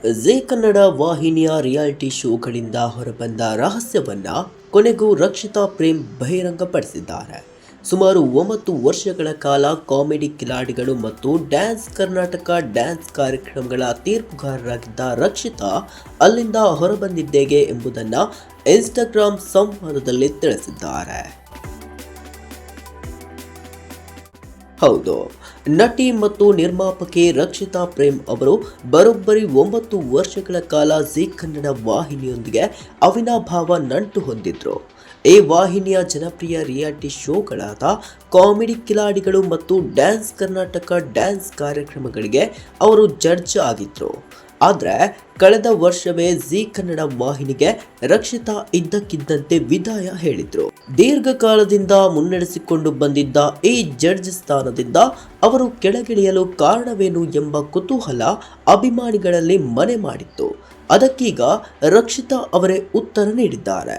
ಜೀ ಕನ್ನಡ ವಾಹಿನಿಯ ರಿಯಾಲಿಟಿ ಶೋಗಳಿಂದ ಹೊರಬಂದ ರಹಸ್ಯವನ್ನ ಕೊನೆಗೂ ರಕ್ಷಿತಾ ಪ್ರೇಮ್ ಬಹಿರಂಗಪಡಿಸಿದ್ದಾರೆ. ಸುಮಾರು 9 ವರ್ಷಗಳ ಕಾಲ ಕಾಮಿಡಿ ಕಿಲಾಡಿಗಳು ಮತ್ತು ಡ್ಯಾನ್ಸ್ ಕರ್ನಾಟಕ ಡ್ಯಾನ್ಸ್ ಕಾರ್ಯಕ್ರಮಗಳ ತೀರ್ಪುಗಾರರಾಗಿದ್ದ ರಕ್ಷಿತಾ ಅಲ್ಲಿಂದ ಹೊರಬಂದಿದ್ದೇಗೆ ಎಂಬುದನ್ನು ಇನ್ಸ್ಟಾಗ್ರಾಮ್ ಸಂವಾದದಲ್ಲಿ ತಿಳಿಸಿದ್ದಾರೆ. ಹೌದು, ನಟಿ ಮತ್ತು ನಿರ್ಮಾಪಕಿ ರಕ್ಷಿತಾ ಪ್ರೇಮ್ ಅವರು ಬರೋಬ್ಬರಿ 9 ವರ್ಷಗಳ ಕಾಲ ಜೀ ಕನ್ನಡ ವಾಹಿನಿಯೊಂದಿಗೆ ಅವಿನಾಭಾವ ನಂಟು ಹೊಂದಿದ್ರು. ಈ ವಾಹಿನಿಯ ಜನಪ್ರಿಯ ರಿಯಾಲಿಟಿ ಶೋಗಳಾದ ಕಾಮಿಡಿ ಕಿಲಾಡಿಗಳು ಮತ್ತು ಡ್ಯಾನ್ಸ್ ಕರ್ನಾಟಕ ಡ್ಯಾನ್ಸ್ ಕಾರ್ಯಕ್ರಮಗಳಿಗೆ ಅವರು ಜಡ್ಜ್ ಆಗಿದ್ರು. ಆದರೆ ಕಳೆದ ವರ್ಷವೇ ಜೀ ಕನ್ನಡ ವಾಹಿನಿಗೆ ರಕ್ಷಿತಾ ಇದ್ದಕ್ಕಿದ್ದಂತೆ ವಿದಾಯ ಹೇಳಿದ್ರು. ದೀರ್ಘಕಾಲದಿಂದ ಮುನ್ನಡೆಸಿಕೊಂಡು ಬಂದಿದ್ದ ಈ ಜಡ್ಜ್ ಸ್ಥಾನದಿಂದ ಅವರು ಕೆಳಗಿಳಿಯಲು ಕಾರಣವೇನು ಎಂಬ ಕುತೂಹಲ ಅಭಿಮಾನಿಗಳಲ್ಲಿ ಮನೆ ಮಾಡಿತ್ತು. ಅದಕ್ಕೀಗ ರಕ್ಷಿತಾ ಅವರೇ ಉತ್ತರ ನೀಡಿದ್ದಾರೆ.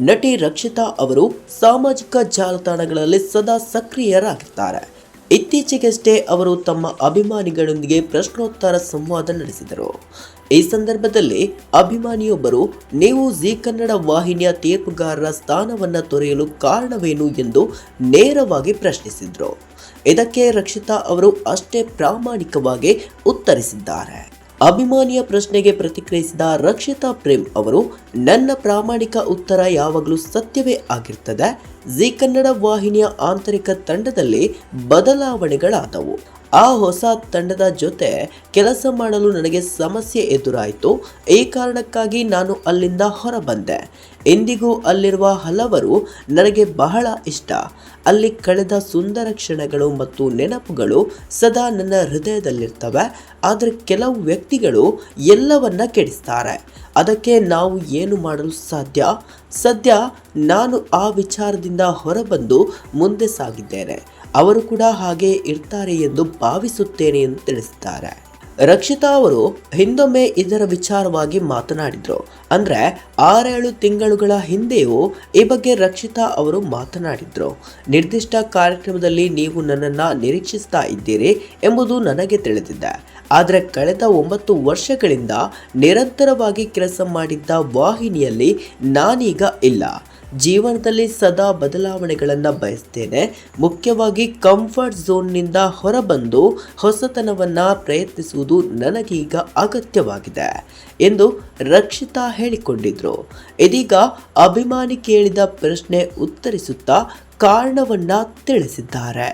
ನಟಿ ರಕ್ಷಿತಾ ಅವರು ಸಾಮಾಜಿಕ ಜಾಲತಾಣಗಳಲ್ಲಿ ಸದಾ ಸಕ್ರಿಯರಾಗಿದ್ದಾರೆ. ಇತ್ತೀಚೆಗಷ್ಟೇ ಅವರು ತಮ್ಮ ಅಭಿಮಾನಿಗಳೊಂದಿಗೆ ಪ್ರಶ್ನೋತ್ತರ ಸಂವಾದ ನಡೆಸಿದರು. ಈ ಸಂದರ್ಭದಲ್ಲಿ ಅಭಿಮಾನಿಯೊಬ್ಬರು ನೀವು ಜೀ ಕನ್ನಡ ವಾಹಿನಿಯ ತೀರ್ಪುಗಾರರ ಸ್ಥಾನವನ್ನು ತೊರೆಯಲು ಕಾರಣವೇನು ಎಂದು ನೇರವಾಗಿ ಪ್ರಶ್ನಿಸಿದರು. ಇದಕ್ಕೆ ರಕ್ಷಿತಾ ಅವರು ಅಷ್ಟೇ ಪ್ರಾಮಾಣಿಕವಾಗಿ ಉತ್ತರಿಸಿದ್ದಾರೆ. ಅಭಿಮಾನಿಯ ಪ್ರಶ್ನೆಗೆ ಪ್ರತಿಕ್ರಿಯಿಸಿದ ರಕ್ಷಿತಾ ಪ್ರೇಮ್ ಅವರು, ನನ್ನ ಪ್ರಾಮಾಣಿಕ ಉತ್ತರ ಯಾವಾಗಲೂ ಸತ್ಯವೇ ಆಗಿರ್ತದೆ. ಜೀ ಕನ್ನಡ ವಾಹಿನಿಯ ಆಂತರಿಕ ತಂಡದಲ್ಲಿ ಬದಲಾವಣೆಗಳಾದವು. ಆ ಹೊಸ ತಂಡದ ಜೊತೆ ಕೆಲಸ ಮಾಡಲು ನನಗೆ ಸಮಸ್ಯೆ ಎದುರಾಯಿತು. ಈ ಕಾರಣಕ್ಕಾಗಿ ನಾನು ಅಲ್ಲಿಂದ ಹೊರಬಂದೆ. ಇಂದಿಗೂ ಅಲ್ಲಿರುವ ಹಲವರು ನನಗೆ ಬಹಳ ಇಷ್ಟ. ಅಲ್ಲಿ ಕಳೆದ ಸುಂದರ ಕ್ಷಣಗಳು ಮತ್ತು ನೆನಪುಗಳು ಸದಾ ನನ್ನ ಹೃದಯದಲ್ಲಿರ್ತವೆ. ಆದರೆ ಕೆಲವು ವ್ಯಕ್ತಿಗಳು ಎಲ್ಲವನ್ನ ಕೆಡಿಸ್ತಾರೆ. ಅದಕ್ಕೆ ನಾವು ಏನು ಮಾಡಲು ಸಾಧ್ಯ? ಸದ್ಯ ನಾನು ಆ ವಿಚಾರದಿಂದ ಹೊರಬಂದು ಮುಂದೆ ಸಾಗಿದ್ದೇನೆ. ಅವರು ಕೂಡ ಹಾಗೆ ಇರ್ತಾರೆ ಎಂದು ಭಾವಿಸುತ್ತೇನೆ ಎಂದು ತಿಳಿಸಿದ್ದಾರೆ. ರಕ್ಷಿತಾ ಅವರು ಹಿಂದೊಮ್ಮೆ ಇದರ ವಿಚಾರವಾಗಿ ಮಾತನಾಡಿದ್ರು. ಅಂದರೆ 6-7 ತಿಂಗಳುಗಳ ಹಿಂದೆಯೂ ಈ ಬಗ್ಗೆ ರಕ್ಷಿತಾ ಅವರು ಮಾತನಾಡಿದ್ರು. ನಿರ್ದಿಷ್ಟ ಕಾರ್ಯಕ್ರಮದಲ್ಲಿ ನೀವು ನನ್ನನ್ನು ನಿರೀಕ್ಷಿಸ್ತಾ ಇದ್ದೀರಿ ಎಂಬುದು ನನಗೆ ತಿಳಿದಿದೆ. ಆದರೆ ಕಳೆದ 9 ವರ್ಷಗಳಿಂದ ನಿರಂತರವಾಗಿ ಕೆಲಸ ಮಾಡಿದ್ದ ವಾಹಿನಿಯಲ್ಲಿ ನಾನೀಗ ಇಲ್ಲ. ಜೀವನದಲ್ಲಿ ಸದಾ ಬದಲಾವಣೆಗಳನ್ನು ಬಯಸ್ತೇನೆ. ಮುಖ್ಯವಾಗಿ ಕಂಫರ್ಟ್ ಝೋನ್ನಿಂದ ಹೊರಬಂದು ಹೊಸತನವನ್ನು ಪ್ರಯತ್ನಿಸುವುದು ನನಗೀಗ ಅಗತ್ಯವಾಗಿದೆ ಎಂದು ರಕ್ಷಿತಾ ಹೇಳಿಕೊಂಡಿದ್ರು. ಇದೀಗ ಅಭಿಮಾನಿ ಕೇಳಿದ ಪ್ರಶ್ನೆ ಉತ್ತರಿಸುತ್ತಾ ಕಾರಣವನ್ನ ತಿಳಿಸಿದ್ದಾರೆ.